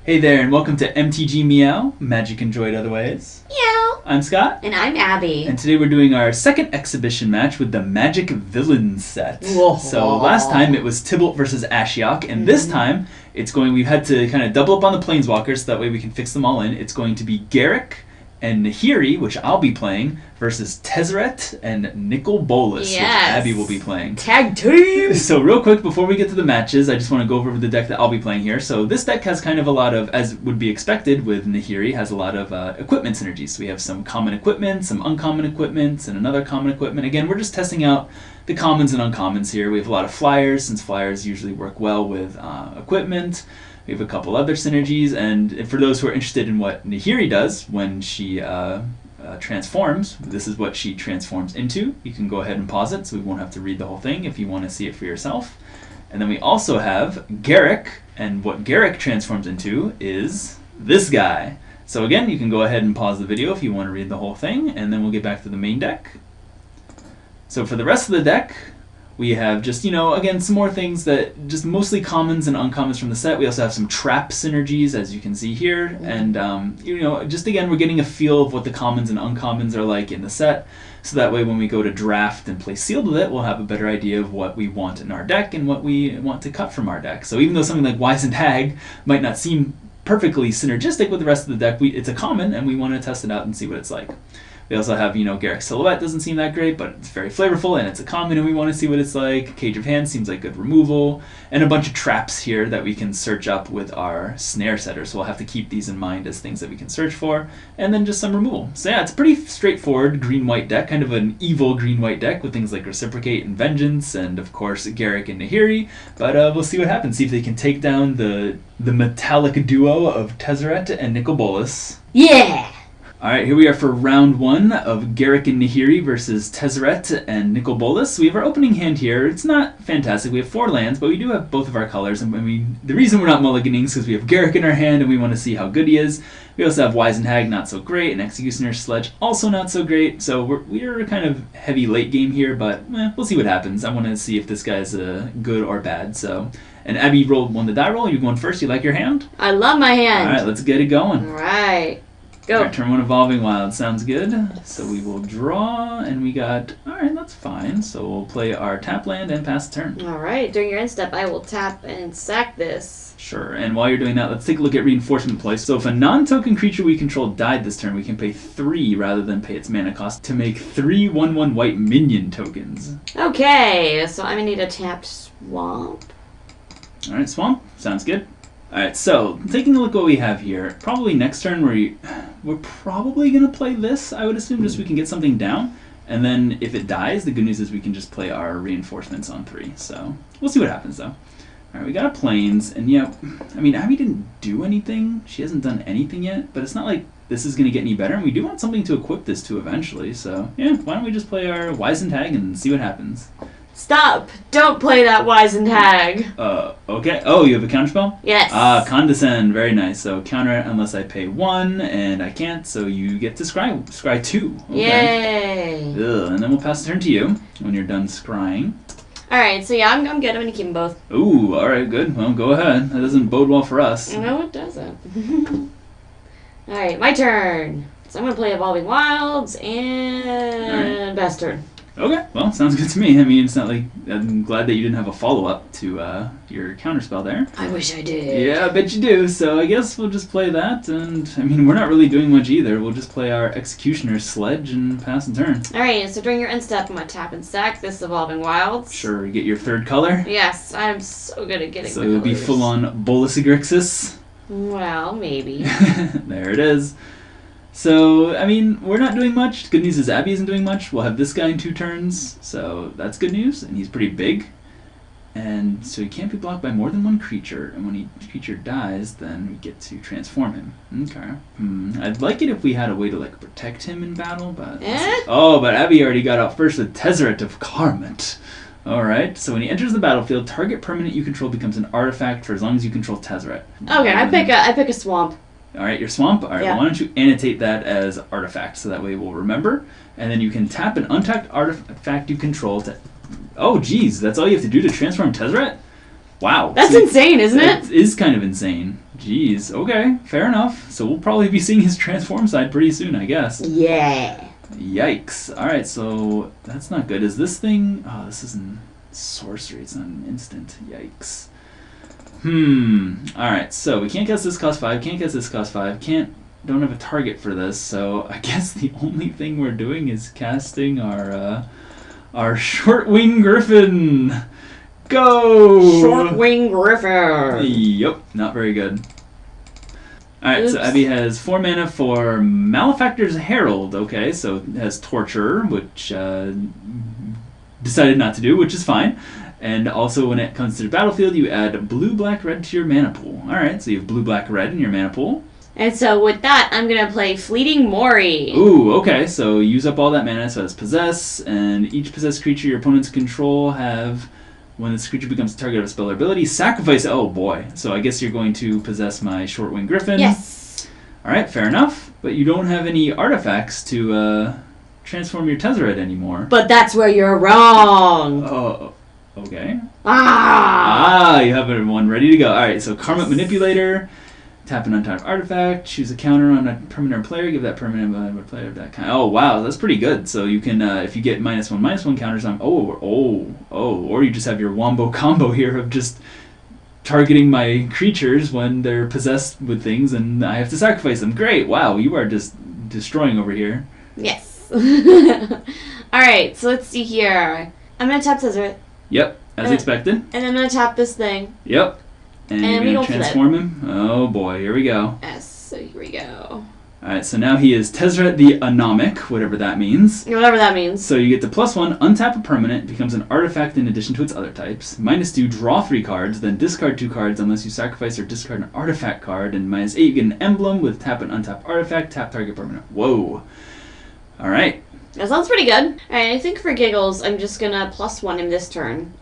Hey there, and welcome to MTG Meow, Magic Enjoyed Other Ways. Meow. I'm Scott. And I'm Abbey. And today we're doing our second exhibition match with the Magic Villains set. Whoa. So last time it was Tibalt versus Ashiok, and this time we've had to kind of double up on the Planeswalkers so that way we can fix them all in. It's going to be Garruk and Nahiri, which I'll be playing, versus Tezzeret and Nicol Bolas, which Abbey will be playing. Tag team! So real quick, before we get to the matches, I just want to go over the deck that I'll be playing here. So this deck has kind of a lot of, as would be expected with Nahiri, has a lot of equipment synergies. So we have some common equipment, some uncommon equipment, and another common equipment. Again, we're just testing out the commons and uncommons here. We have a lot of flyers, since flyers usually work well with equipment. We have a couple other synergies, and for those who are interested in what Nahiri does when she transforms, this is what she transforms into. You can go ahead and pause it so we won't have to read the whole thing if you want to see it for yourself. And then we also have Garruk, and what Garruk transforms into is this guy. So again, you can go ahead and pause the video if you want to read the whole thing, and then we'll get back to the main deck. So for the rest of the deck, we have just, again, some more things that just mostly commons and uncommons from the set. We also have some trap synergies, as you can see here. And, just again, we're getting a feel of what the commons and uncommons are like in the set. So that way when we go to draft and play sealed with it, we'll have a better idea of what we want in our deck and what we want to cut from our deck. So even though something like Wizened Hag might not seem perfectly synergistic with the rest of the deck, it's a common and we want to test it out and see what it's like. We also have, Garruk's Silhouette doesn't seem that great, but it's very flavorful, and it's a common, and we want to see what it's like. Cage of Hands seems like good removal, and a bunch of traps here that we can search up with our snare setter, so we'll have to keep these in mind as things that we can search for, and then just some removal. So yeah, it's a pretty straightforward green-white deck, kind of an evil green-white deck with things like Reciprocate and Vengeance, and of course Garruk and Nahiri, but we'll see what happens, see if they can take down the metallic duo of Tezzeret and Nicol Bolas. Yeah! Alright, here we are for round one of Garruk and Nahiri versus Tezzeret and Nicol Bolas. We have our opening hand here. It's not fantastic. We have 4 lands, but we do have both of our colors. And the reason we're not mulliganing is because we have Garruk in our hand and we want to see how good he is. We also have Wizened Hag, not so great, and Executioner's Sledge, also not so great. So we're kind of heavy late game here, but we'll see what happens. I want to see if this guy's good or bad. And Abbey won the die roll. You're going first. You like your hand? I love my hand. Alright, let's get it going. Alright. Go. Alright, turn 1 Evolving Wild. Sounds good. So we will draw, and we got... Alright, that's fine. So we'll play our tap land and pass the turn. Alright, during your end step, I will tap and sack this. Sure, and while you're doing that, let's take a look at Reinforcement play. So if a non-token creature we control died this turn, we can pay 3 rather than pay its mana cost to make 3 1/1 white minion tokens. Okay, so I'm going to need a tapped swamp. Alright, Swamp. Sounds good. Alright, so taking a look at what we have here, probably next turn we're probably going to play this, I would assume, just so we can get something down. And then if it dies, the good news is we can just play our Reinforcements on 3. So we'll see what happens, though. Alright, we got a Plains, and Abbey didn't do anything. She hasn't done anything yet, but it's not like this is going to get any better, and we do want something to equip this to eventually. So, yeah, why don't we just play our Wizened Hag and see what happens. Stop! Don't play that Wizened Hag. Okay. Oh, you have a counterspell? Yes. Condescend. Very nice. So counter it unless I pay 1, and I can't, so you get to scry 2. Okay. Yay. Ugh, and then we'll pass the turn to you when you're done scrying. Alright, so yeah, I'm good. I'm going to keep them both. Ooh, alright, good. Well, go ahead. That doesn't bode well for us. No, it doesn't. Alright, my turn. So I'm going to play Evolving Wilds and Best turn. Okay, well, sounds good to me. I mean, it's not like... I'm glad that you didn't have a follow-up to your counterspell there. I wish I did. Yeah, I bet you do. So I guess we'll just play that, and, we're not really doing much either. We'll just play our Executioner's Sledge and pass the turn. Alright, so during your end step, I'm going to tap and sack this Evolving Wilds. Sure, get your 3rd color. Yes, I'm so good at getting So it'll be full-on Bolasigrixis. Well, maybe. There it is. So, we're not doing much. Good news is Abbey isn't doing much. We'll have this guy in 2 turns, so that's good news, and he's pretty big. And so he can't be blocked by more than 1 creature, and when a creature dies, then we get to transform him. Okay. I'd like it if we had a way to, protect him in battle, but... Oh, but Abbey already got out first with Tezzeret of Karmat. Alright, so when he enters the battlefield, target permanent you control becomes an artifact for as long as you control Tezzeret. Okay, I pick a swamp. Alright, your swamp? Alright, yeah. Well, why don't you annotate that as artifact, so that way we'll remember. And then you can tap an untapped artifact you control to... Oh, geez, that's all you have to do to transform Tezzeret? Wow. That's insane, isn't it? It is kind of insane. Jeez. Okay, fair enough. So we'll probably be seeing his transform side pretty soon, I guess. Yeah. Yikes. Alright, so that's not good. Is this thing... Oh, this isn't sorcery. It's not an instant. Yikes. Alright, so we can't cast this cost 5, can't cast this cost 5, don't have a target for this, so I guess the only thing we're doing is casting our Short-Wing Griffin! Go! Short-Wing Griffin! Yep, not very good. Alright, so Abbey has 4 mana for Malefactor's Herald. Okay, so it has Torture, which decided not to do, which is fine. And also when it comes to the battlefield, you add blue, black, red to your mana pool. Alright, so you have blue, black, red in your mana pool. And so with that, I'm going to play Fleeting Mori. Ooh, okay, so use up all that mana, so it's Possess, and each possessed creature your opponents control have... When this creature becomes the target of a spell or ability, sacrifice... Oh, boy. So I guess you're going to possess my Short-Wing Griffin. Yes. Alright, fair enough. But you don't have any artifacts to transform your Tezzeret anymore. But that's where you're wrong. Oh, okay. You have one ready to go. Alright, so Karmic Manipulator... Tap an untapped artifact, choose a counter on a permanent player, give that permanent player of that kind. Oh, wow, that's pretty good. So you can, if you get -1/-1 counters on... or you just have your wombo combo here of just targeting my creatures when they're possessed with things and I have to sacrifice them. Great, wow, you are just destroying over here. Yes. Alright, so let's see here. I'm going to tap Tezzeret. Yep, as expected. And I'm going to tap this thing. Yep. And you're going to transform him? Oh boy, here we go. Yes, so here we go. Alright, so now he is Tezzeret the Anomic, whatever that means. Whatever that means. So you get the +1, untap a permanent, becomes an artifact in addition to its other types. -2, draw 3 cards, then discard 2 cards unless you sacrifice or discard an artifact card. And -8, you get an emblem with tap and untap artifact, tap target permanent. Whoa. Alright. That sounds pretty good. Alright, I think for giggles, I'm just going to +1 him this turn.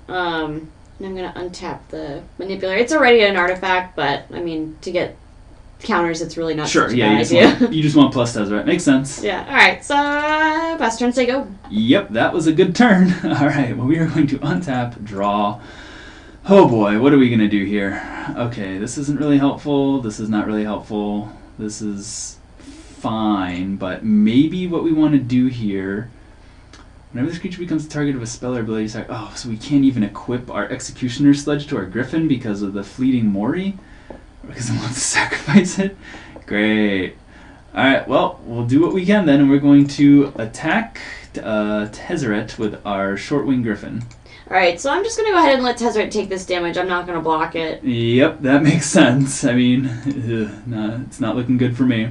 And I'm going to untap the Manipulator. It's already an artifact, but, I mean, to get counters, it's really not such a bad idea. You just want plus Tezzeret. Makes sense. Yeah, alright, so pass turn, say go. Yep, that was a good turn. Alright, well, we are going to untap, draw. Oh boy, what are we going to do here? Okay, this isn't really helpful. This is not really helpful. This is fine, but maybe what we want to do here... Whenever this creature becomes the target of a spell or ability, so we can't even equip our Executioner Sledge to our Griffin because of the Fleeting Mori? Because I want to sacrifice it? Great. Alright, well, we'll do what we can then, and we're going to attack Tezzeret with our Short-Wing Griffin. Alright, so I'm just going to go ahead and let Tezzeret take this damage. I'm not going to block it. Yep, that makes sense. I mean, it's not looking good for me.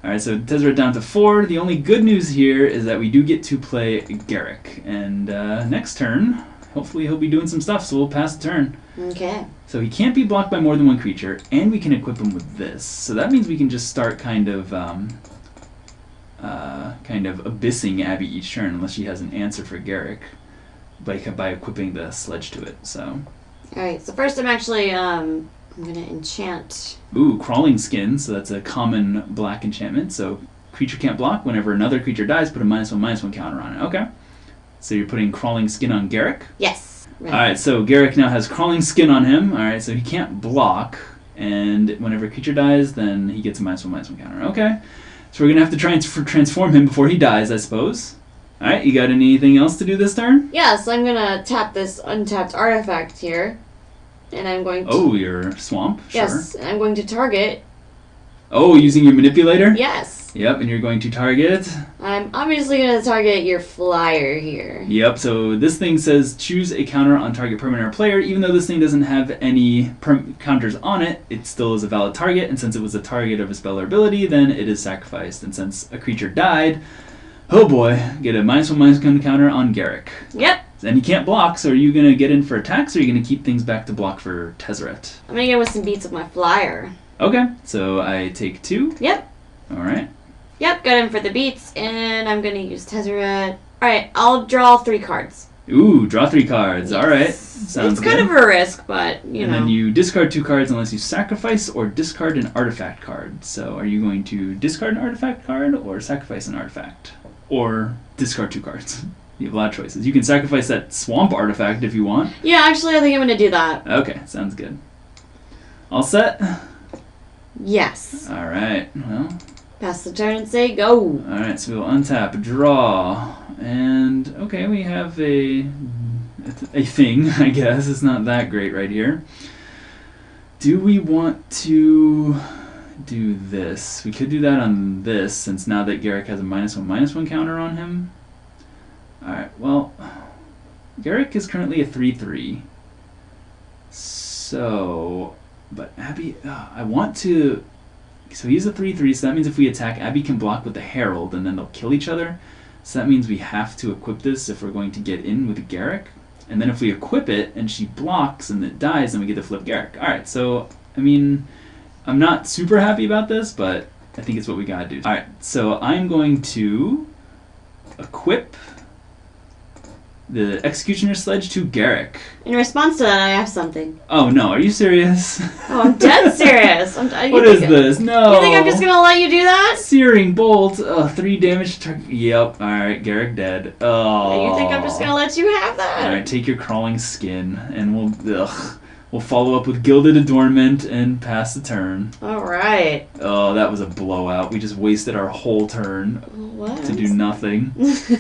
Alright, so Tezzeret down to 4. The only good news here is that we do get to play Garruk. And next turn, hopefully he'll be doing some stuff, so we'll pass the turn. Okay. So he can't be blocked by more than one creature, and we can equip him with this. So that means we can just start kind of abyssing Abbey each turn, unless she has an answer for Garruk, by equipping the sledge to it. So. Alright, so first I'm actually... I'm going to enchant... Ooh, Crawling Skin, so that's a common black enchantment. So creature can't block. Whenever another creature dies, put a -1/-1 counter on it. Okay. So you're putting Crawling Skin on Garruk? Yes. Right. Alright, so Garruk now has Crawling Skin on him. Alright, so he can't block. And whenever a creature dies, then he gets a -1/-1 counter. Okay. So we're going to have to try and transform him before he dies, I suppose. Alright, you got anything else to do this turn? Yes, I'm going to tap this untapped artifact here. And I'm going to... Oh, your swamp? Yes, sure. I'm going to target... Oh, using your manipulator? Yes. Yep, and you're going to target? I'm obviously going to target your flyer here. Yep, so this thing says choose a counter on target permanent or player. Even though this thing doesn't have any counters on it, it still is a valid target. And since it was a target of a spell or ability, then it is sacrificed. And since a creature died, oh boy, get a -1/-1 counter on Garruk. Yep. And he can't block, so are you going to get in for attacks, or are you going to keep things back to block for Tezzeret? I'm going to get with some beats with my flyer. Okay, so I take 2. Yep. Alright. Yep, got in for the beats, and I'm going to use Tezzeret. Alright, I'll draw 3 cards. Ooh, draw 3 cards. Yes. Alright, sounds good. It's kind of a risk, but, you know. And then you discard 2 cards unless you sacrifice or discard an artifact card. So are you going to discard an artifact card, or sacrifice an artifact? Or discard 2 cards? You have a lot of choices. You can sacrifice that swamp artifact if you want. Yeah, actually, I think I'm going to do that. Okay, sounds good. All set? Yes. All right, well. Pass the turn and say go. All right, so we'll untap, draw, and okay, we have a thing, I guess. It's not that great right here. Do we want to do this? We could do that on this, since now that Garruk has a -1/-1 counter on him. Alright, well, Garruk is currently a 3/3. So, but Abbey, I want to, so he's a 3/3, so that means if we attack, Abbey can block with the Herald, and then they'll kill each other. So that means we have to equip this if we're going to get in with Garruk. And then if we equip it, and she blocks, and it dies, then we get to flip Garruk. Alright, so, I mean, I'm not super happy about this, but I think it's what we gotta do. Alright, so I'm going to equip the Executioner Sledge to Garruk. In response to that, I have something. Oh no, are you serious? Oh, I'm dead serious. What is this? No. You think I'm just gonna let you do that? Searing Bolt, 3 damage to target. Yep, alright, Garruk dead. Oh. You think I'm just gonna let you have that? Alright, take your crawling skin, and we'll follow up with Gilded Adornment and pass the turn. Alright. Oh, that was a blowout. We just wasted our whole turn to do nothing.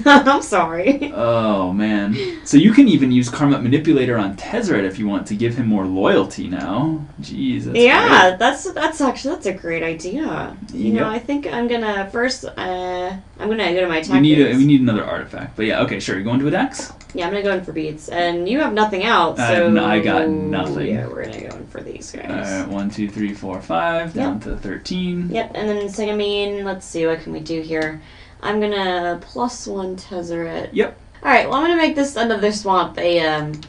I'm sorry. Oh, man. So you can even use Karma Manipulator on Tezzeret if you want to give him more loyalty now. Jeez, that's yeah, great. that's a great idea. You Yep. know, I think I'm gonna first, I'm gonna go to my attack. We need another artifact. But yeah, okay, sure. You going to attacks? Yeah, I'm gonna go in for beats, and you have nothing out, so No, I got nothing. Yeah, we're gonna go in for these guys. Alright, 1, 2, 3, 4, 5, down to 13. Yep, and then second mean, let's see, what can we do here? I'm gonna +1 Tezzeret. Yep. Alright, well I'm gonna make this another swamp an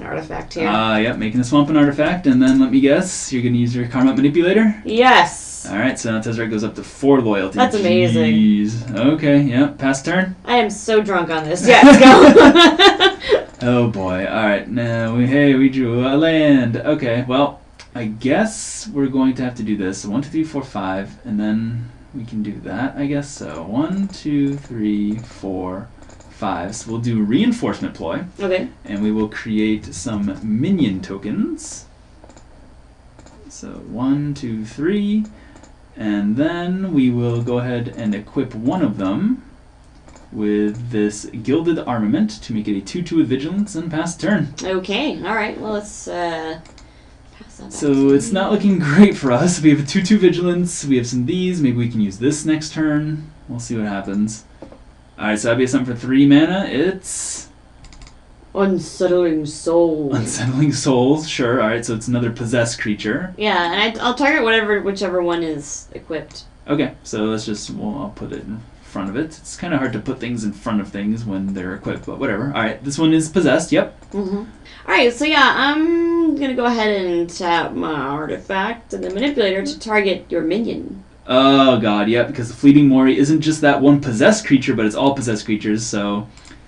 artifact here. Yep, making the swamp an artifact, and then let me guess, you're gonna use your Karma Manipulator? Yes! Alright, so now Tezzeret goes up to 4 loyalty. That's amazing. Jeez. Okay, yep, pass turn. I am so drunk on this. Yeah, let's go! Oh boy, alright, now we drew a land. Okay, well, I guess we're going to have to do this. So 1, 2, 3, 4, 5, and then we can do that, I guess. So 1, 2, 3, 4, 5. So we'll do Reinforcement Ploy. Okay. And we will create some minion tokens. So 1, 2, 3. And then we will go ahead and equip one of them with this Gilded Armament to make it a 2/2 with Vigilance and pass turn. Okay, alright, well let's pass that back So to it's me. not looking great for us. We have a 2/2 Vigilance, we have some of these, maybe we can use this next turn. We'll see what happens. Alright, so Abbey has something for 3 mana. It's Unsettling Soul. Unsettling Souls, sure. Alright, so it's another possessed creature. Yeah, and I'll target whichever one is equipped. Okay, so let's just, I'll put it in front of it. It's kind of hard to put things in front of things when they're equipped, but whatever. Alright, this one is possessed, yep. Mm-hmm. Alright, so yeah, I'm gonna go ahead and tap my artifact and the manipulator to target your minion. Oh god, yep, because the Fleeting Mori isn't just that one possessed creature, but it's all possessed creatures, so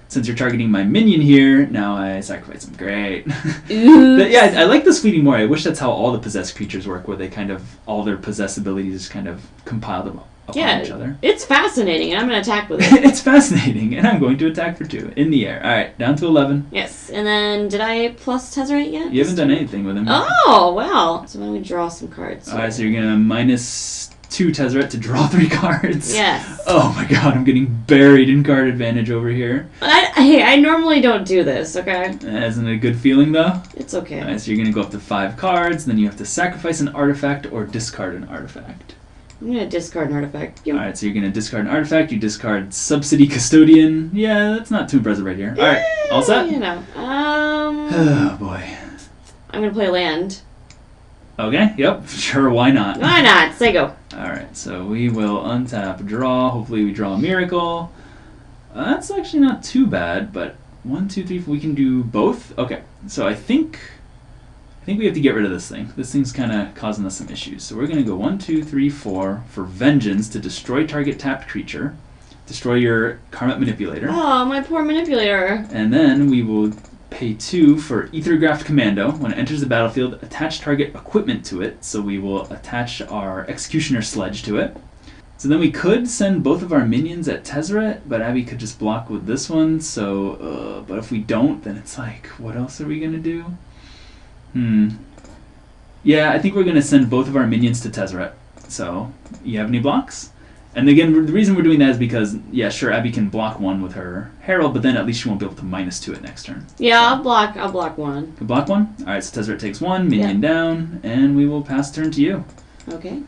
since you're targeting my minion here, now I sacrifice him. Great. But yeah, I like this Fleeting Mori. I wish that's how all the possessed creatures work, where they kind of, all their possessed abilities kind of compile them upon each other. It's fascinating, and I'm gonna attack with it. It's fascinating, and I'm going to attack for 2 in the air. Alright, down to 11. Yes, and then did I plus Tezzeret yet? You haven't done anything with him. Oh, wow. So why don't we draw some cards? Alright, so you're going to -2 Tezzeret to draw 3 cards. Yes. Oh my god, I'm getting buried in card advantage over here. I normally don't do this, okay? Isn't it a good feeling, though? It's okay. Alright, so you're going to go up to 5 cards, then you have to sacrifice an artifact or discard an artifact. I'm gonna discard an artifact. Yep. Alright, so you're going to discard an artifact, you discard Subsidy Custodian. Yeah, that's not too impressive right here. Alright, all set? You know. Oh boy. I'm gonna play a land. Okay, yep, sure, why not? Why not? Say go. Alright, so we will untap, draw. Hopefully we draw a miracle. That's actually not too bad, but 1, 2, 3, 4, we can do both. Okay, so I think we have to get rid of this thing. This thing's kind of causing us some issues. So we're going to go 1, 2, 3, 4 for Vengeance to destroy target tapped creature. Destroy your Karma Manipulator. Oh, my poor manipulator. And then we will pay 2 for Ethergraft Commando. When it enters the battlefield, attach target equipment to it. So we will attach our Executioner Sledge to it. So then we could send both of our minions at Tezzeret, but Abbey could just block with this one. So, but if we don't, then it's like, what else are we gonna do? Yeah, I think we're gonna send both of our minions to Tezzeret. So, you have any blocks? And again, the reason we're doing that is because, yeah, sure, Abbey can block one with her Herald, but then at least she won't be able to -2 it next turn. Yeah, so. I'll block one. You block one? Alright, so Tezzeret takes one, minion down, and we will pass turn to you. Okay.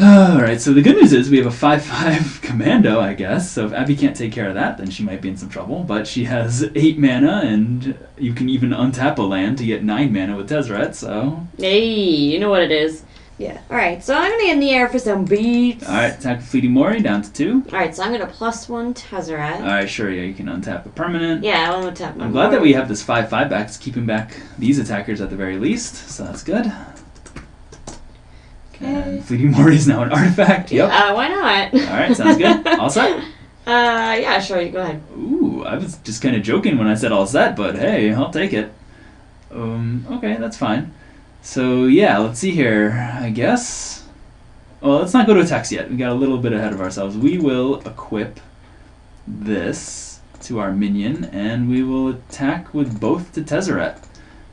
Alright, so the good news is we have a 5/5 commando, I guess, so if Abbey can't take care of that, then she might be in some trouble, but she has 8 mana, and you can even untap a land to get 9 mana with Tezzeret, so... Hey, you know what it is. Yeah. Alright, so I'm going to get in the air for some beats. Alright, attack with Fleeting Mori, down to 2. Alright, so I'm going to +1 Tezzeret. Alright, sure, yeah, you can untap a permanent. Yeah, I'll untap my I'm glad that we have this 5/5 back, it's keeping back these attackers at the very least, so that's good. And Fleeting Mori is now an artifact. Yep. Why not? Alright, sounds good. All set? Yeah, sure, you go ahead. Ooh, I was just kind of joking when I said all set, but hey, I'll take it. Okay, that's fine. So, yeah, let's see here, I guess. Well, let's not go to attacks yet. We got a little bit ahead of ourselves. We will equip this to our minion, and we will attack with both to Tezzeret.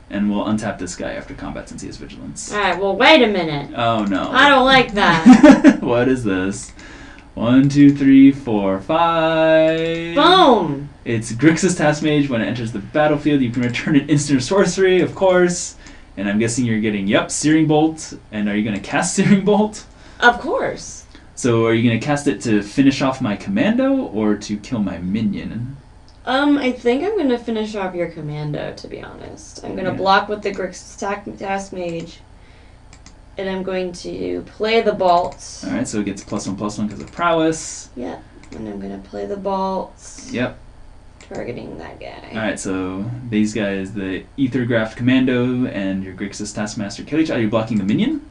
And we'll untap this guy after combat since he has vigilance. Alright, well, wait a minute. Oh, no. I don't like that. What is this? 1, 2, 3, 4, 5. Boom! It's Grixis Taskmage. When it enters the battlefield, you can return an instant or sorcery, of course. And I'm guessing you're getting, Searing Bolt. And are you going to cast Searing Bolt? Of course. So are you going to cast it to finish off my commando or to kill my minion? I think I'm going to finish off your commando, to be honest. I'm going to block with the Grixis Taskmage. And I'm going to play the bolts. Alright, so it gets +1/+1 because of prowess. Yep. And I'm going to play the bolts. Yep. Targeting that guy. Alright, so these guys, the Aethergraft Commando and your Grixis Taskmaster kill each other. Are you blocking the minion?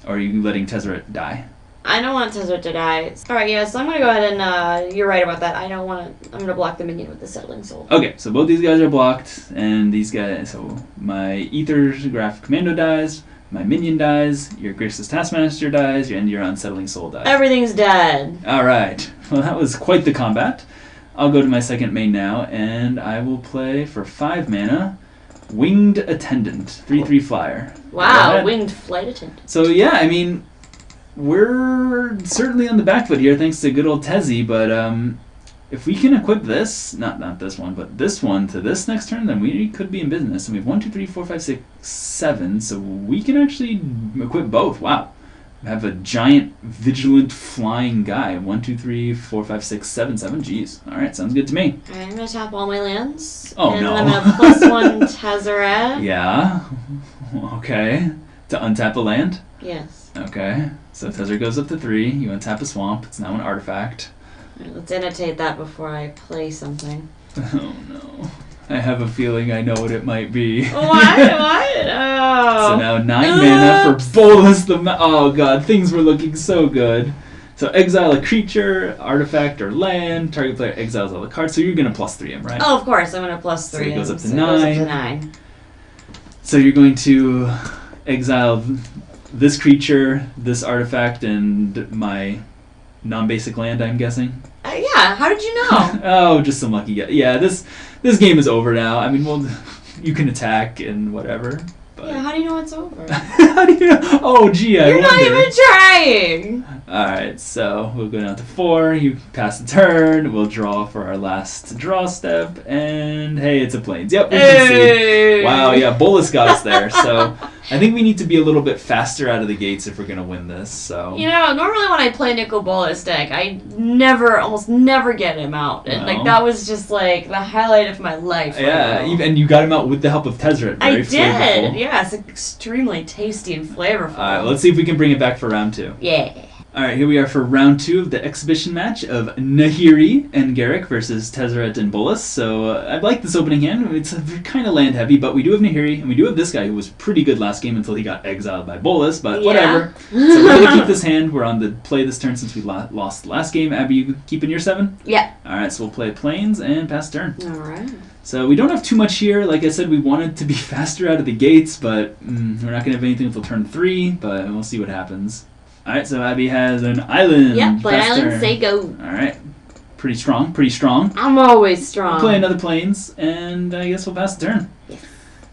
Or are you letting Tezzeret die? I don't want Tezzeret to die. Alright, yeah, so I'm going to go ahead and, you're right about that. I don't want to, I'm going to block the minion with the Settling Soul. Okay, so both these guys are blocked, and these guys, so my Aethergraft Commando dies, my minion dies, your Grixis Taskmaster dies, and your Unsettling Soul dies. Everything's dead. Alright, well that was quite the combat. I'll go to my second main now, and I will play for 5 mana, Winged Attendant, 3/3 flyer. Wow, Winged Flight Attendant. So yeah, I mean, we're certainly on the back foot here thanks to good old Tezzy, but if we can equip this, not this one, but this one to this next turn, then we could be in business. And we have 1, 2, 3, 4, 5, 6, 7, so we can actually equip both. Wow. We have a giant vigilant flying guy. 1, 2, 3, 4, 5, 6, 7, 7. Jeez. Alright, sounds good to me. I'm going to tap all my lands. Oh, and no. And I'm going to +1 Tezzeret. Yeah. Okay. To untap a land? Yes. Okay. So Tezzeret goes up to 3. You untap a swamp. It's now an artifact. Right, let's annotate that before I play something. Oh no. I have a feeling I know what it might be. What? Oh. So now 9 mana for Bolas the oh god, things were looking so good. So exile a creature, artifact, or land. Target player exiles all the cards. So you're going to +3 him, right? Oh, of course. I'm going to +3 so it goes up to so 9. It goes up to 9. So you're going to exile this creature, this artifact, and my non-basic land, I'm guessing. Yeah, how did you know? Oh, just some lucky guess. Yeah, this game is over now. I mean, well, you can attack and whatever. But yeah, how do you know it's over? How do you know? Oh, gee, I You're wonder. not even trying! Alright, so we'll go down to 4. You pass the turn. We'll draw for our last draw step. And hey, it's a plains. Yep, we can see. Wow, yeah, Bolas got us there. So I think we need to be a little bit faster out of the gates if we're going to win this. So you know, normally when I play Nicol Bolas deck, I almost never get him out. And like that was just like the highlight of my life. Yeah, and you got him out with the help of Tezzeret. I did. Flavorful. Yeah, it's extremely tasty and flavorful. Alright, let's see if we can bring it back for round 2. Yeah. Alright, here we are for round 2 of the exhibition match of Nahiri and Garruk versus Tezzeret and Bolas. So I like this opening hand. It's kind of land heavy, but we do have Nahiri, and we do have this guy who was pretty good last game until he got exiled by Bolas, but whatever. So we're going to keep this hand. We're on the play this turn since we lost the last game. Abby, you keeping your 7? Yeah. Alright, so we'll play Plains and pass turn. Alright. So we don't have too much here. Like I said, we wanted to be faster out of the gates, but we're not going to have anything until turn 3, but we'll see what happens. Alright, so Abbey has an island. Yep, play Fast island, turn. say go. Alright. Pretty strong, pretty strong. I'm always strong. Play another planes, and I guess we'll pass the turn. Yes.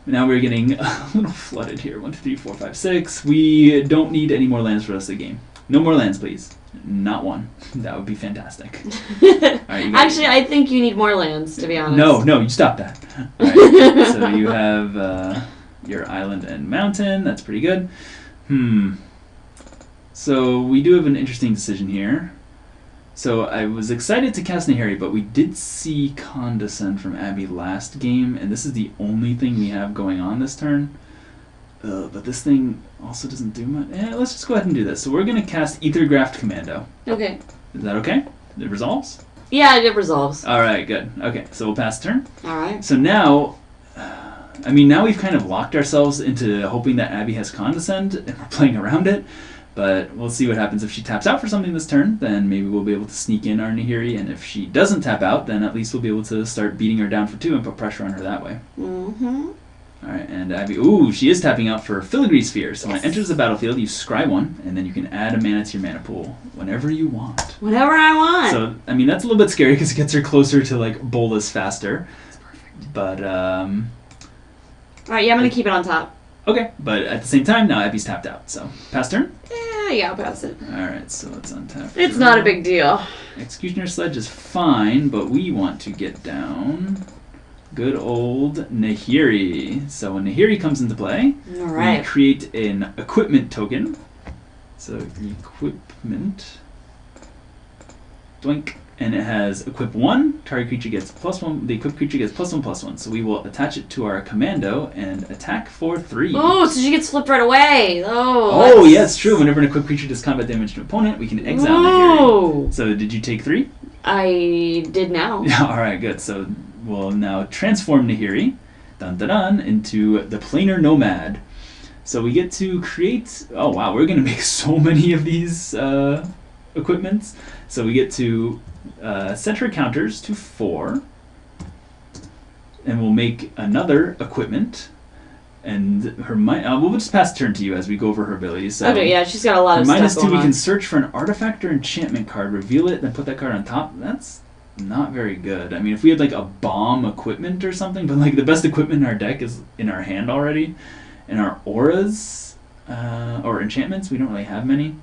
Now we're getting a little flooded here. 1, 2, 3, 4, 5, 6. We don't need any more lands for the rest of the game. No more lands, please. Not one. That would be fantastic. Right, Actually, I think you need more lands, to be honest. No, you stop that. Right, so you have your island and mountain. That's pretty good. So we do have an interesting decision here. So I was excited to cast Nahiri, but we did see Condescend from Abbey last game, and this is the only thing we have going on this turn. But this thing also doesn't do much. Let's just go ahead and do this. So we're going to cast Aethergraft Commando. Okay. Is that okay? It resolves? Yeah, it resolves. Alright, good. Okay, so we'll pass turn. Alright. So now, now we've kind of locked ourselves into hoping that Abbey has Condescend, and we're playing around it. But we'll see what happens if she taps out for something this turn. Then maybe we'll be able to sneak in our Nahiri, and if she doesn't tap out, then at least we'll be able to start beating her down for 2 and put pressure on her that way. Mm-hmm. Alright, and Abbey, she is tapping out for Filigree Sphere. So when it enters the battlefield, you scry 1, and then you can add a mana to your mana pool whenever you want. Whenever I want. So, that's a little bit scary because it gets her closer to, like, Bolas faster. That's perfect. But, Alright, yeah, I'm going to keep it on top. Okay, but at the same time, now Abbey's tapped out. So, pass turn? Yeah, I'll pass it. Alright, so let's untap. It's not a big deal. Executioner Sledge is fine, but we want to get down good old Nahiri. So when Nahiri comes into play, Alright. we create an equipment token. So equipment, doink, and it has equip 1. Target creature gets +1. The equipped creature gets +1/+1. So we will attach it to our commando and attack for 3. Oh, so she gets flipped right away. Oh, yeah, it's true. Whenever an equipped creature does combat damage to an opponent, we can exile Nahiri. So did you take 3? I did now. Yeah, alright, good. So we'll now transform Nahiri, into the Planar Nomad. So we get to create... Oh, wow, we're going to make so many of these equipments. So we get to set her counters to 4. And we'll make another equipment. And her we'll just pass turn to you as we go over her abilities. So okay, yeah, she's got a lot of stuff -2, going we on. can search for an artifact or enchantment card, reveal it, then put that card on top. That's not very good. If we had like a bomb equipment or something, but like the best equipment in our deck is in our hand already. And our auras or enchantments, we don't really have many.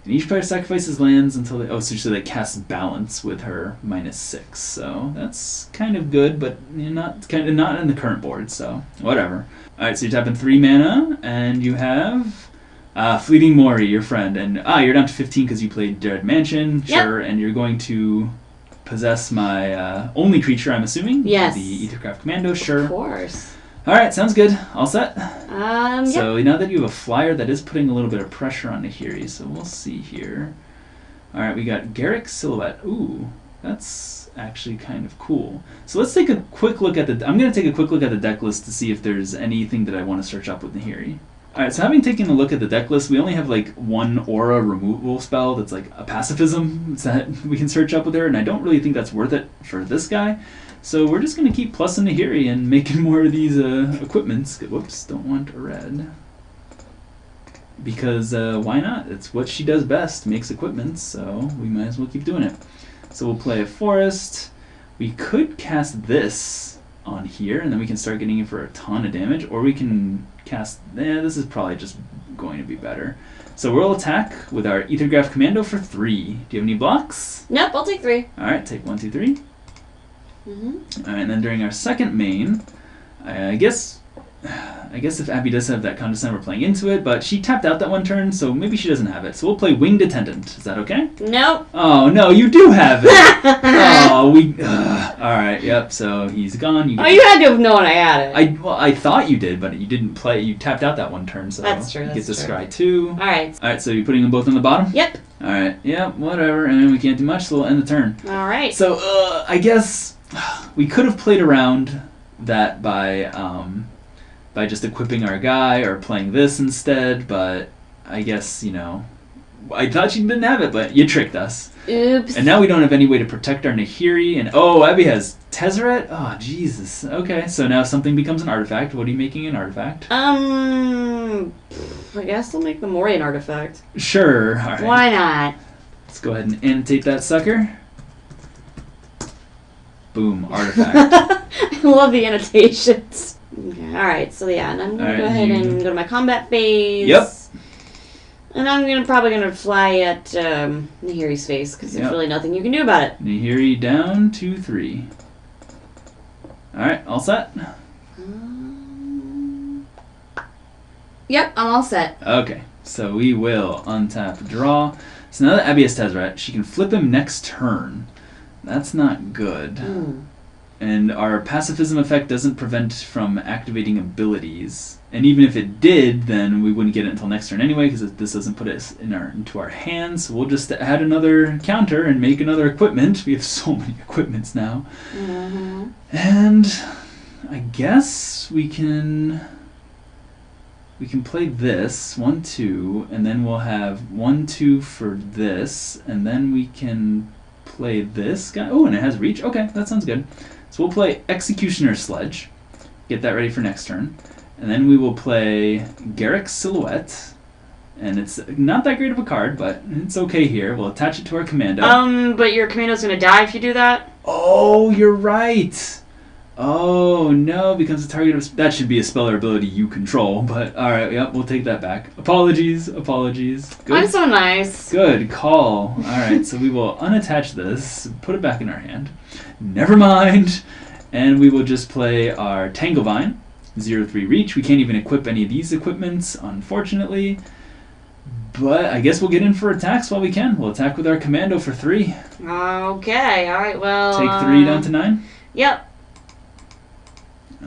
And each player sacrifices lands until they... so they cast Balance with her -6. So that's kind of good, but not in the current board, so whatever. Alright, so you're tapping 3 mana, and you have Fleeting Mori, your friend. And you're down to 15 because you played Dread Mansion, sure, and you're going to possess my only creature, I'm assuming? Yes. The Aethercraft Commando, sure. Of course. Alright, sounds good. All set? So now that you have a flyer, that is putting a little bit of pressure on Nahiri, so we'll see here. Alright, we got Garruk Silhouette. Ooh, that's actually kind of cool. So let's take a quick look at I'm going to take a quick look at the deck list to see if there's anything that I want to search up with Nahiri. Alright, so having taken a look at the deck list, we only have like one aura removal spell that's like a pacifism that we can search up with her, and I don't really think that's worth it for this guy. So we're just going to keep plussing Nahiri and making more of these equipments. Whoops, don't want red. Because why not? It's what she does best, makes equipments, so we might as well keep doing it. So we'll play a forest. We could cast this on here, and then we can start getting in for a ton of damage, or we can cast... this is probably just going to be better. So we'll attack with our Aethergraft Commando for 3. Do you have any blocks? Nope, I'll take 3. Alright, take 1, 2, 3. Mm-hmm. Alright, and then during our second main, I guess if Abbey does have that Condescend, we're playing into it, but she tapped out that one turn, so maybe she doesn't have it. So we'll play Winged Attendant. Is that okay? Nope. Oh, no, you do have it! Alright, yep, so he's gone. You had to have known I had it. I thought you did, but you didn't play. You tapped out that one turn, so that's true, you get to scry 2. Alright, so you're putting them both on the bottom? Yep. Alright, yep, whatever, and we can't do much, so we'll end the turn. Alright. So, I guess we could have played around that by just equipping our guy or playing this instead, but I guess, I thought you didn't have it, but you tricked us. Oops. And now we don't have any way to protect our Nahiri. And oh, Abbey has Tezzeret? Oh, Jesus. Okay, so now something becomes an artifact. What are you making an artifact? I guess I'll make the Mori an artifact. Sure. All right. Why not? Let's go ahead and annotate that sucker. Boom, artifact. I love the annotations. Okay, alright, so yeah, and I'm going to go ahead and go to my combat phase. Yep. And I'm probably going to fly at Nahiri's face, because there's really nothing you can do about it. Nahiri down to 3. Alright, all set? Yep, I'm all set. Okay, so we will untap draw. So now that Abbey has Tezzeret, she can flip him next turn. That's not good. And our pacifism effect doesn't prevent from activating abilities. And even if it did, then we wouldn't get it until next turn anyway, because this doesn't put it into our hands. So we'll just add another counter and make another equipment. We have so many equipments now. And I guess we can play this 1, 2, and then we'll have 1, 2 for this, and then we can play this guy. Oh, and it has reach. Okay, that sounds good. So we'll play Executioner Sledge. Get that ready for next turn. And then we will play Garruk's Silhouette. And it's not that great of a card, but it's okay here. We'll attach it to our commando. But your commando's going to die if you do that? Oh, you're right. Oh, no, becomes a target of... That should be a spell or ability you control, but alright, yep, we'll take that back. Apologies. Good. I'm so nice. Good call. Alright, so we will unattach this, put it back in our hand. Never mind. And we will just play our Tanglevine. 0-3 reach. We can't even equip any of these equipments, unfortunately. But I guess we'll get in for attacks while we can. We'll attack with our commando for 3. Okay, alright, well... Take 3 down to 9? Yep.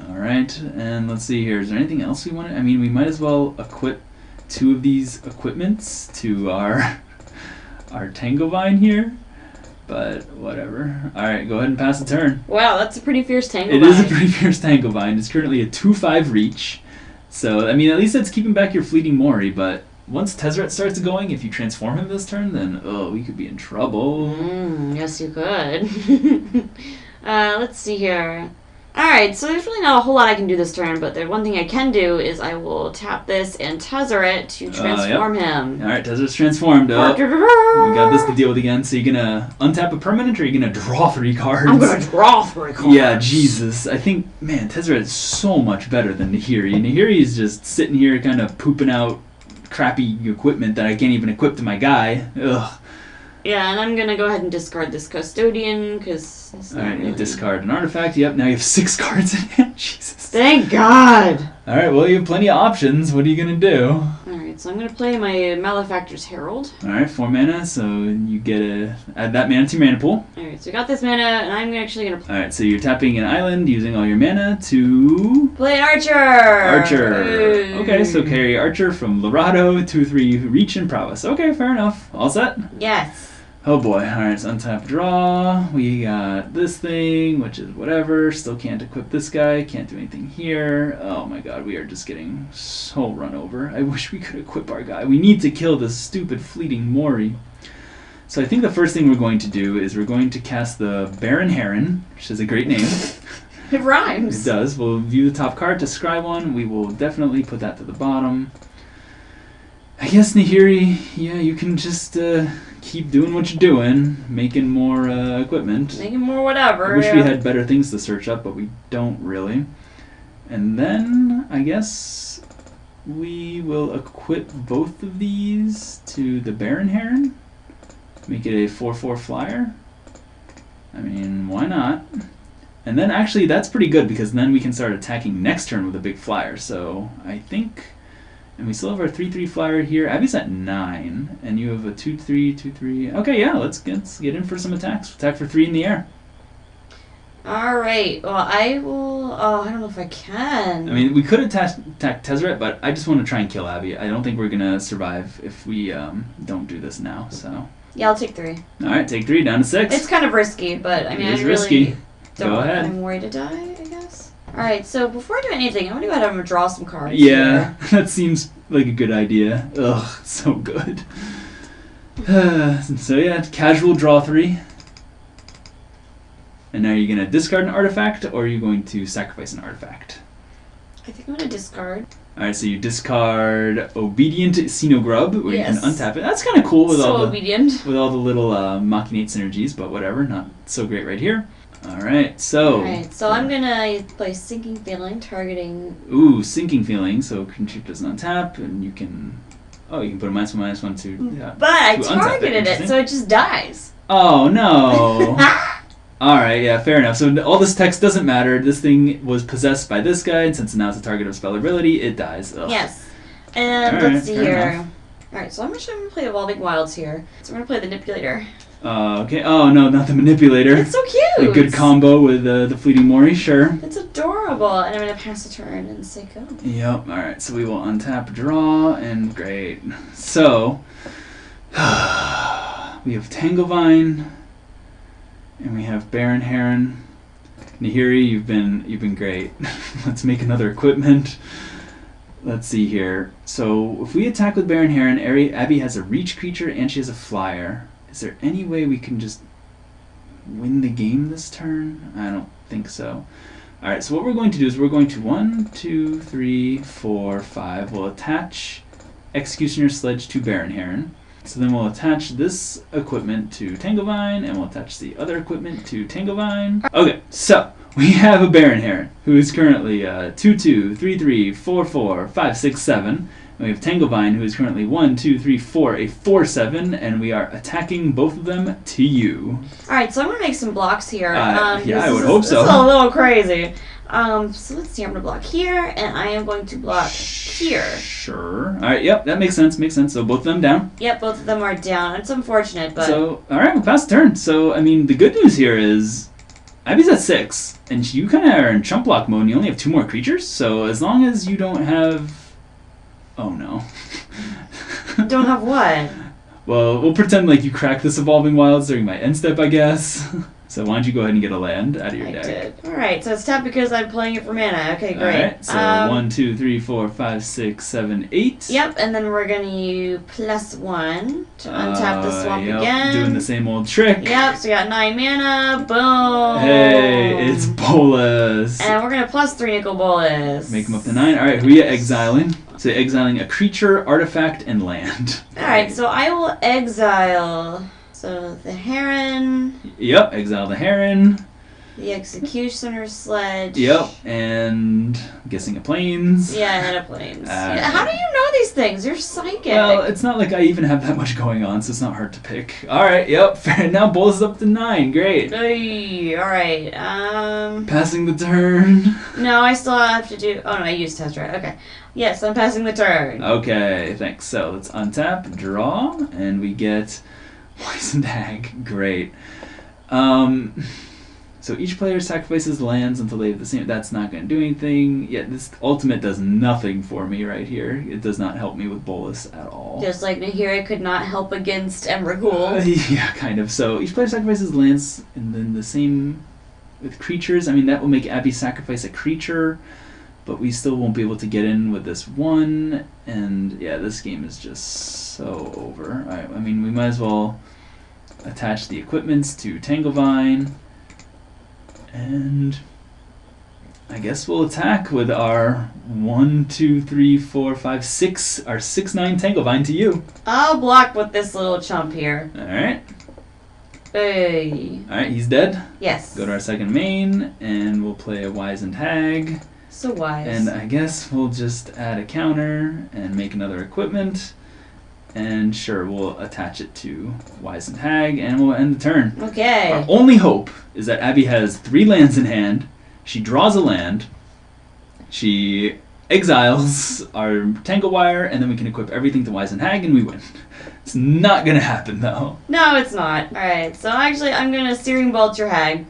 Alright, and let's see here. Is there anything else we want to... I mean, we might as well equip 2 of these equipments to our Tanglevine here. But whatever. Alright, go ahead and pass the turn. Wow, that's a pretty fierce Tanglevine. It is a pretty fierce Tanglevine. It's currently a 2-5 reach. So, I mean, at least that's keeping back your fleeting Mori, but once Tezzeret starts going, if you transform him this turn, then, oh, we could be in trouble. Yes, you could. Let's see here. Alright, so there's really not a whole lot I can do this turn, but the one thing I can do is I will tap this and Tezzeret to transform him. Alright, Tezzeret's transformed. We got this to deal with again. So you're going to untap a permanent, or are you going to draw 3 cards? I'm going to draw 3 cards. Yeah, Jesus. I think, man, Tezzeret is so much better than Nahiri. Nahiri is just sitting here kind of pooping out crappy equipment that I can't even equip to my guy. Ugh. Yeah, and I'm going to go ahead and discard this Custodian, because... Alright, you discard an artifact. Yep, now you have 6 cards in hand. Jesus. Thank God! Alright, well, you have plenty of options. What are you going to do? Alright, so I'm going to play my Malefactor's Herald. Alright, 4 mana, so you get to add that mana to your mana pool. Alright, so I got this mana, and I'm actually going to... Alright, so you're tapping an island using all your mana to... Play an Archer! Archer! Okay, so carry Archer from Lorado, 2-3 reach and prowess. Okay, fair enough. All set? Yes. Oh boy, alright, so untap draw. We got this thing, which is whatever. Still can't equip this guy, can't do anything here. Oh my god, we are just getting so run over. I wish we could equip our guy. We need to kill this stupid fleeting Mori. So I think the first thing we're going to do is we're going to cast the Baron Heron, which is a great name. It rhymes. It does. We'll view the top card to scry one. We will definitely put that to the bottom. I guess Nahiri, yeah, you can just keep doing what you're doing, making more equipment. Making more whatever. I wish we had better things to search up, but we don't really. And then, I guess, we will equip both of these to the Baron Heron. Make it a 4-4 flyer. I mean, why not? And then, actually, that's pretty good, because then we can start attacking next turn with a big flyer. So, I think... And we still have our 3-3 flyer here. Abbey's at 9, and you have a 2-3, 2-3. Okay, yeah, let's get in for some attacks. Attack for 3 in the air. Alright, well, I will... Oh, I don't know if I can. I mean, we could attack Tezzeret, but I just want to try and kill Abbey. I don't think we're going to survive if we don't do this now, so... Yeah, I'll take 3. Alright, take 3, down to 6. It's kind of risky, but I mean, it is I really risky. don't Go want ahead. I'm worried to die, I guess. Alright, so before I do anything, I'm going to go ahead and draw some cards. Yeah, that seems like a good idea. Ugh, so good. So yeah, casual draw 3. And now you're going to discard an artifact, or are you going to sacrifice an artifact? I think I'm going to discard. Alright, so you discard Obedient Xenogrub, where Yes. you can untap it. That's kind of cool with So all the obedient. with all the little Machinate synergies, but whatever, not so great right here. Alright, so... Alright, so I'm going to play Sinking Feeling, targeting... Ooh, Sinking Feeling, so creature doesn't untap, and you can... Oh, you can put a -1/-1 to... Yeah, But I to untap targeted it, Interesting. so it just dies. Oh, no! Alright, yeah, fair enough. So all this text doesn't matter. This thing was possessed by this guy, and since now it's a target of spell ability, it dies. Ugh. Yes. And Alright, let's see fair here. enough. Alright, so I'm actually going to play Evolving Wilds here. So we're going to play the Manipulator. Okay. Oh, no, not the Manipulator. It's so cute! A good combo with the Fleeting Mori, sure. It's adorable. And I'm going to pass the turn and say go. Yep, alright, so we will untap, draw, and great. So, we have Tanglevine, and we have Baron Heron. Nahiri, you've been great. Let's make another equipment. Let's see here. So, if we attack with Baron Heron, Abbey has a reach creature and she has a flyer. Is there any way we can just win the game this turn? I don't think so. Alright, so what we're going to do is we're going to 1, 2, 3, 4, 5. We'll attach Executioner Sledge to Baron Heron. So then we'll attach this equipment to Tanglevine, and we'll attach the other equipment to Tanglevine. Okay, so we have a Baron Heron, who is currently 2, 2, 3, 3, 4, 4, 5, 6, 7. And we have Tanglevine, who is currently 1, 2, 3, 4, a 4/7, and we are attacking both of them to you. Alright, so I'm going to make some blocks here. Yeah, I would hope so. This is a little crazy. So let's see, I'm going to block here, and I am going to block here. Sure. Alright, yep, that makes sense, So both of them down. Yep, both of them are down. It's unfortunate, but... So, alright, we'll pass the turn. So, I mean, the good news here is Abbey's at 6, and you kind of are in chump block mode, and you only have 2 more creatures, so as long as you don't have... Oh, no. Don't have what? Well, we'll pretend like you cracked this Evolving Wilds during my end step, I guess. So why don't you go ahead and get a land out of your I deck? did. Alright, so it's tough because I'm playing it for mana. Okay, great. Alright, so 1, 2, 3, 4, 5, 6, 7, 8. Yep, and then we're going to use +1 to untap the swamp yep, again. Doing the same old trick. Yep, so we got 9 mana. Boom! Hey, it's Bolas. And we're going to +3 Nicol Bolas. Make them up to 9. Alright, who are you exiling? So exiling a creature, artifact, and land. Alright, so I will exile... So the Heron, Yep, exile the Heron. the Executioner Sledge. Yep, and I'm guessing a Plains. Yeah, and a Plains. Alright. Yeah, how do you know these things? You're psychic. Well, it's not like I even have that much going on, so it's not hard to pick. Alright, yep, fair. Now Bolas is up to 9. Great. Hey, alright, Passing the turn. No, I still have to do... Oh, no, I used test right. Okay. Yes, I'm passing the turn. Okay, thanks. So let's untap, draw, and we get Poisoned Hag. Great. So each player sacrifices lands until they have the same... That's not going to do anything. Yeah, this ultimate does nothing for me right here. It does not help me with Bolas at all. Just like Nahiri could not help against Emrakul. Yeah, kind of. So each player sacrifices lands, and then the same with creatures. I mean, that will make Abbey sacrifice a creature, but we still won't be able to get in with this one. And yeah, this game is just so over. Alright, I mean, we might as well attach the equipments to Tanglevine. And I guess we'll attack with our 1, 2, 3, 4, 5, 6, our 6/9 Tanglevine to you. I'll block with this little chump here. Alright. Hey. Alright, he's dead. Yes. Go to our second main, and we'll play a Wizened Hag. So wise. And I guess we'll just add a counter and make another equipment. And sure, we'll attach it to Wizened Hag, and we'll end the turn. Okay. Our only hope is that Abbey has 3 lands in hand. She draws a land. She exiles our Tanglewire, and then we can equip everything to Wizened Hag, and we win. It's not gonna happen, though. No, it's not. Alright, so actually I'm gonna Searing Bolt your Hag.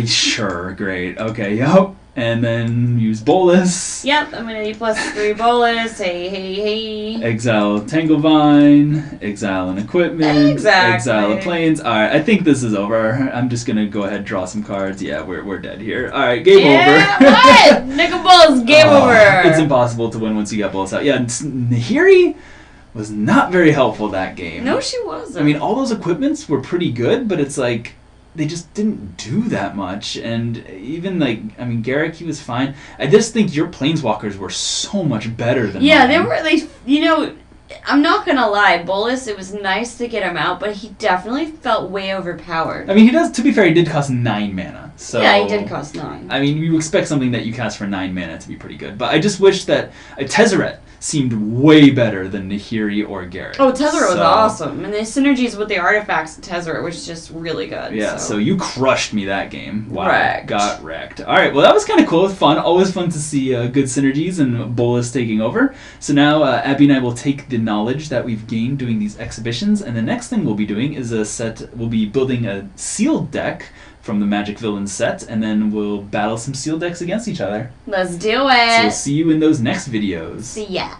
Sure, great. Okay, yup. And then use Bolas. Yep, I'm gonna do +3 Bolas. Hey, hey, hey. Exile Tanglevine. Exile an equipment. Exactly. Exile a Plains. Alright, I think this is over. I'm just gonna go ahead and draw some cards. Yeah, we're dead here. Alright, game over. What? Nicol Bolas, game over. It's impossible to win once you get Bolas out. Yeah, Nahiri was not very helpful that game. No, she wasn't. I mean, all those equipments were pretty good, but it's like they just didn't do that much. And even like, I mean, Garruk, he was fine. I just think your Planeswalkers were so much better than yeah, mine. they were like, you know, I'm not gonna lie, Bolas, it was nice to get him out, but he definitely felt way overpowered. I mean, he does. To be fair, he did cost 9 mana. So yeah, he did cost 9. I mean, you expect something that you cast for 9 mana to be pretty good. But I just wish that Tezzeret seemed way better than Nahiri or Garruk. Oh, Tezzeret was awesome. And the synergies with the artifacts of Tezzeret was just really good. Yeah, so you crushed me that game. Wow. Wrecked. Got wrecked. Alright, well that was kind of cool. Fun. Always fun to see good synergies and Bolas taking over. So now Abbey and I will take the knowledge that we've gained doing these exhibitions, and the next thing we'll be doing is we'll be building a sealed deck from the Magic Villain set, and then we'll battle some sealed decks against each other. Let's do it. So we'll see you in those next videos. See ya.